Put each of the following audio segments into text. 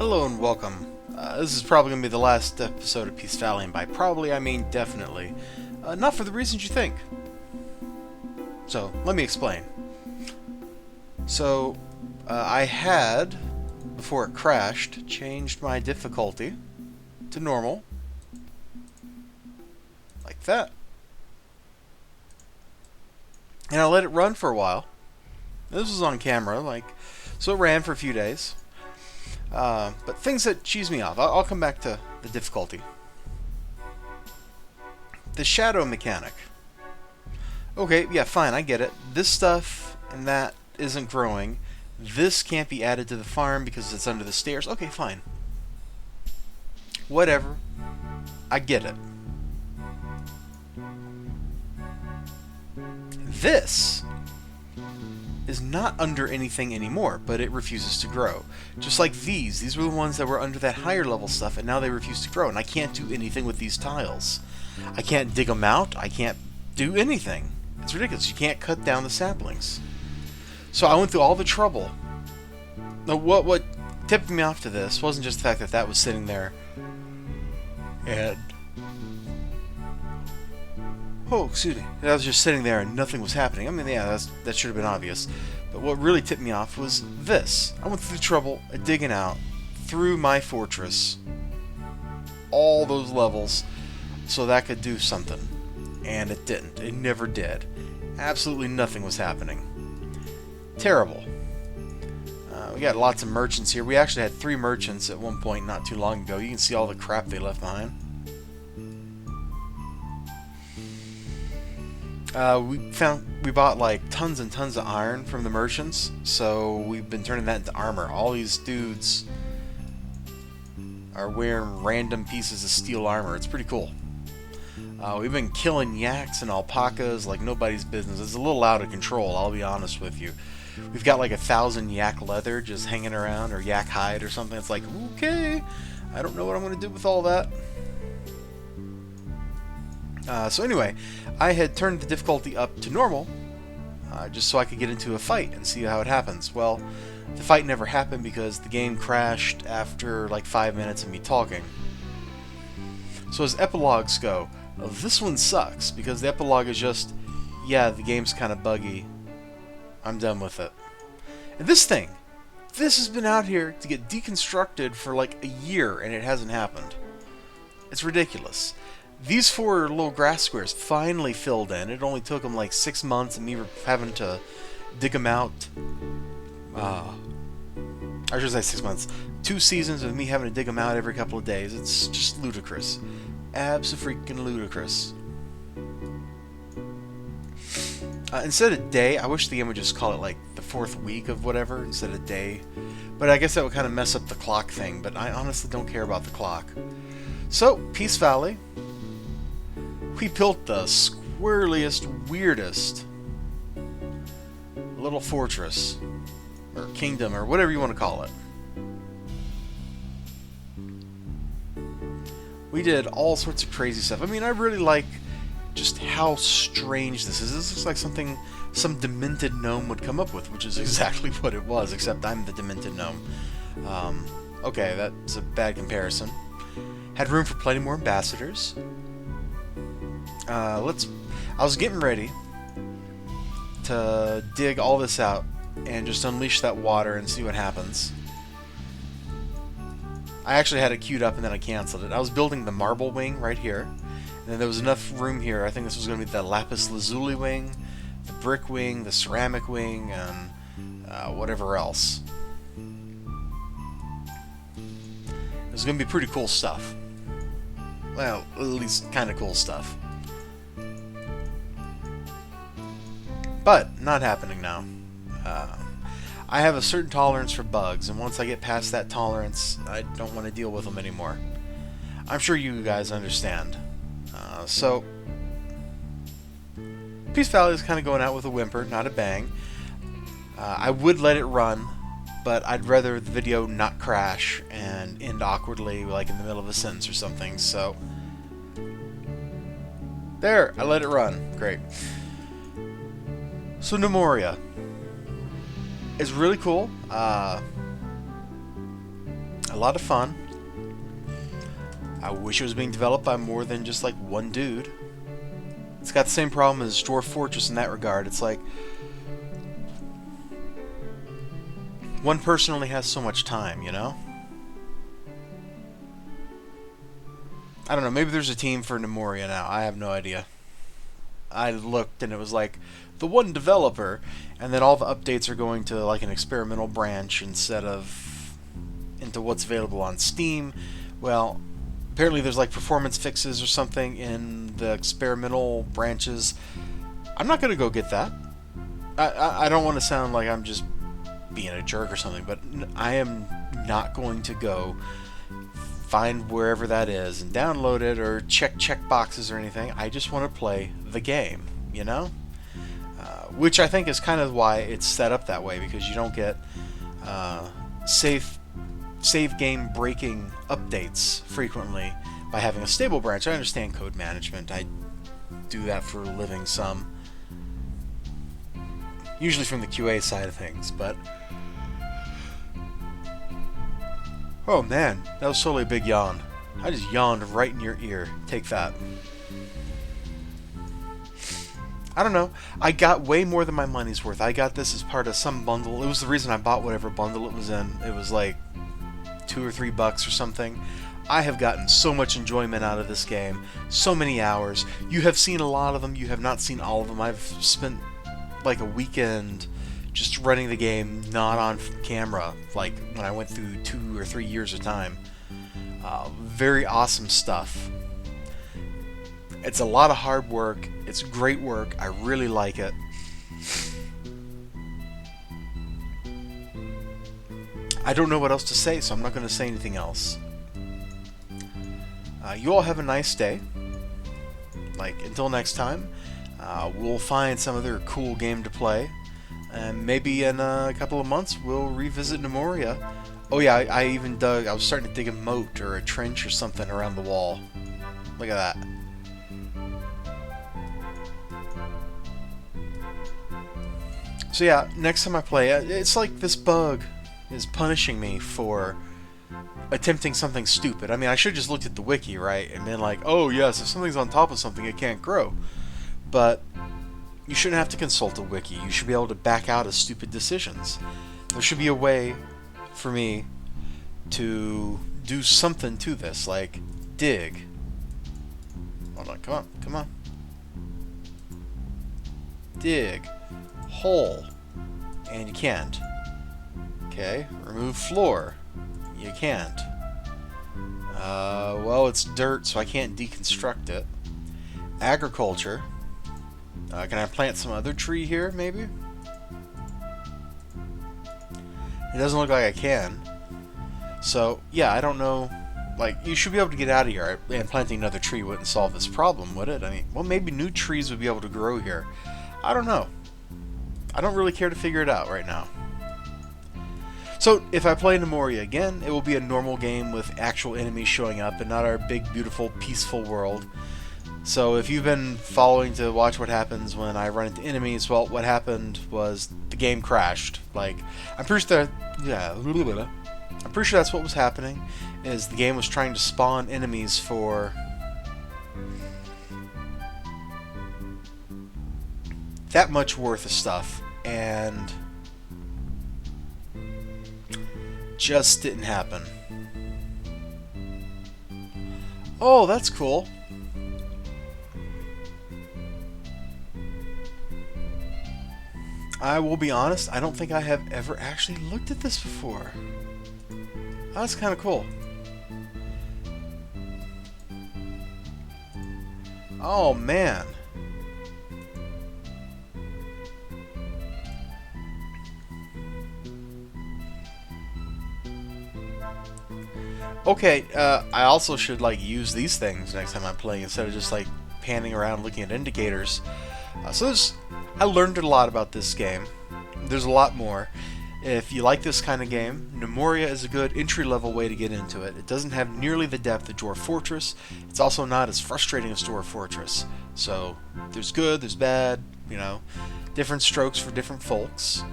Hello and welcome. This is probably going to be the last episode of Peace Valley, and by probably I mean definitely. Not for the reasons you think. So, let me explain. So, I had, before it crashed, changed my difficulty to normal. Like that. And I let it run for a while. This was on camera, so it ran for a few days. But things that cheese me off. I'll come back to the difficulty. The shadow mechanic. Okay, yeah, fine, I get it. This stuff and that isn't growing. This can't be added to the farm because it's under the stairs. Okay, fine. Whatever. I get it. This is not under anything anymore, but it refuses to grow. Just like these. These were the ones that were under that higher level stuff, and now they refuse to grow, and I can't do anything with these tiles. I can't dig them out. I can't do anything. It's ridiculous. You can't cut down the saplings. So I went through all the trouble. Now, what tipped me off to this wasn't just the fact that that was sitting there and... Oh, excuse me. I was just sitting there and nothing was happening. I mean, yeah, that should have been obvious. But what really tipped me off was this. I went through the trouble of digging out through my fortress all those levels so that could do something. And it didn't. It never did. Absolutely nothing was happening. Terrible. We got lots of merchants here. We actually had 3 merchants at one point not too long ago. You can see all the crap they left behind. We bought like tons and tons of iron from the merchants, so we've been turning that into armor. All these dudes are wearing random pieces of steel armor. It's pretty cool. We've been killing yaks and alpacas like nobody's business. It's a little out of control, I'll be honest with you. We've got like 1,000 yak leather just hanging around, or yak hide or something. It's like, okay, I don't know what I'm going to do with all that. So anyway, I had turned the difficulty up to normal, just so I could get into a fight and see how it happens. Well, the fight never happened because the game crashed after like 5 minutes of me talking. So as epilogues go, this one sucks because the epilogue is just, yeah, the game's kind of buggy. I'm done with it. And this has been out here to get deconstructed for like a year and it hasn't happened. It's ridiculous. These 4 little grass squares finally filled in. It only took them like 6 months and me having to dig them out. I should say 6 months. 2 seasons of me having to dig them out every couple of days. It's just ludicrous. Abso-freaking-ludicrous. Instead of day, I wish the game would just call it like the 4th week of whatever instead of day. But I guess that would kind of mess up the clock thing. But I honestly don't care about the clock. So, Peace Valley. We built the squirreliest, weirdest little fortress, or kingdom, or whatever you want to call it. We did all sorts of crazy stuff. I mean, I really like just how strange this is. This looks like something some demented gnome would come up with, which is exactly what it was, except I'm the demented gnome. Okay, that's a bad comparison. Had room for plenty more ambassadors. I was getting ready to dig all this out and just unleash that water and see what happens. I actually had it queued up and then I canceled it. I was building the marble wing right here, and then there was enough room here. I think this was going to be the lapis lazuli wing, the brick wing, the ceramic wing, and whatever else. It was going to be pretty cool stuff. Well, at least kind of cool stuff. But, not happening now. I have a certain tolerance for bugs, and once I get past that tolerance, I don't want to deal with them anymore. I'm sure you guys understand. So, Peace Valley is kind of going out with a whimper, not a bang. I would let it run, but I'd rather the video not crash and end awkwardly, like in the middle of a sentence or something, so... There! I let it run. Great. So Gnomoria is really cool. A lot of fun. I wish it was being developed by more than just like one dude. It's got the same problem as Dwarf Fortress in that regard. It's like one person only has so much time, you know? I don't know, maybe there's a team for Gnomoria now. I have no idea. I looked and it was like the one developer, and then all the updates are going to like an experimental branch instead of into what's available on Steam. Well, apparently there's like performance fixes or something in the experimental branches. I'm not going to go get that. I don't want to sound like I'm just being a jerk or something, but I am not going to go find wherever that is and download it or check boxes or anything. I just want to play the game, you know? Which I think is kind of why it's set up that way, because you don't get save game breaking updates frequently by having a stable branch. I understand code management. I do that for a living some. Usually from the QA side of things, but oh man, that was totally a big yawn. I just yawned right in your ear. Take that. I don't know. I got way more than my money's worth. I got this as part of some bundle. It was the reason I bought whatever bundle it was in. It was like $2 or $3 or something. I have gotten so much enjoyment out of this game. So many hours. You have seen a lot of them. You have not seen all of them. I've spent like a weekend just running the game not on camera, like when I went through 2 or 3 years of time. Very awesome stuff. It's a lot of hard work. It's great work. I really like it. I don't know what else to say, so I'm not going to say anything else. You all have a nice day. Like, until next time, we'll find some other cool game to play. And maybe in a couple of months, we'll revisit Gnomoria. Oh yeah, I even I was starting to dig a moat or a trench or something around the wall. Look at that. So yeah, next time I play, it's like this bug is punishing me for attempting something stupid. I mean, I should have just looked at the wiki, right? And been like, oh yes, if something's on top of something, it can't grow. But you shouldn't have to consult a wiki. You should be able to back out of stupid decisions. There should be a way for me to do something to this, like dig. Hold on, come on. Dig. Hole. And you can't. Okay, remove floor. You can't. Well, it's dirt, so I can't deconstruct it. Agriculture. Can I plant some other tree here, maybe? It doesn't look like I can. So, yeah, I don't know. Like, you should be able to get out of here, and planting another tree wouldn't solve this problem, would it? I mean, well, maybe new trees would be able to grow here. I don't know. I don't really care to figure it out right now. So, if I play Gnomoria again, it will be a normal game with actual enemies showing up and not our big, beautiful, peaceful world. So, if you've been following to watch what happens when I run into enemies, well, what happened was the game crashed. Like, I'm pretty sure I'm pretty sure that's what was happening, is the game was trying to spawn enemies for that much worth of stuff, and just didn't happen. Oh, that's cool. I will be honest, I don't think I have ever actually looked at this before. That's kind of cool. Oh, man. Okay, I also should like use these things next time I'm playing instead of just like panning around looking at indicators. I learned a lot about this game. There's a lot more. If you like this kind of game, Gnomoria is a good entry-level way to get into it. It doesn't have nearly the depth of Dwarf Fortress. It's also not as frustrating as Dwarf Fortress. So, there's good, there's bad, you know, different strokes for different folks.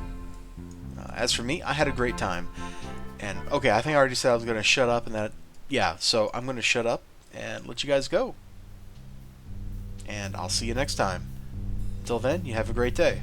As for me, I had a great time. And okay, I think I already said I was gonna shut up, and that yeah. So I'm gonna shut up and let you guys go. And I'll see you next time. Until then, you have a great day.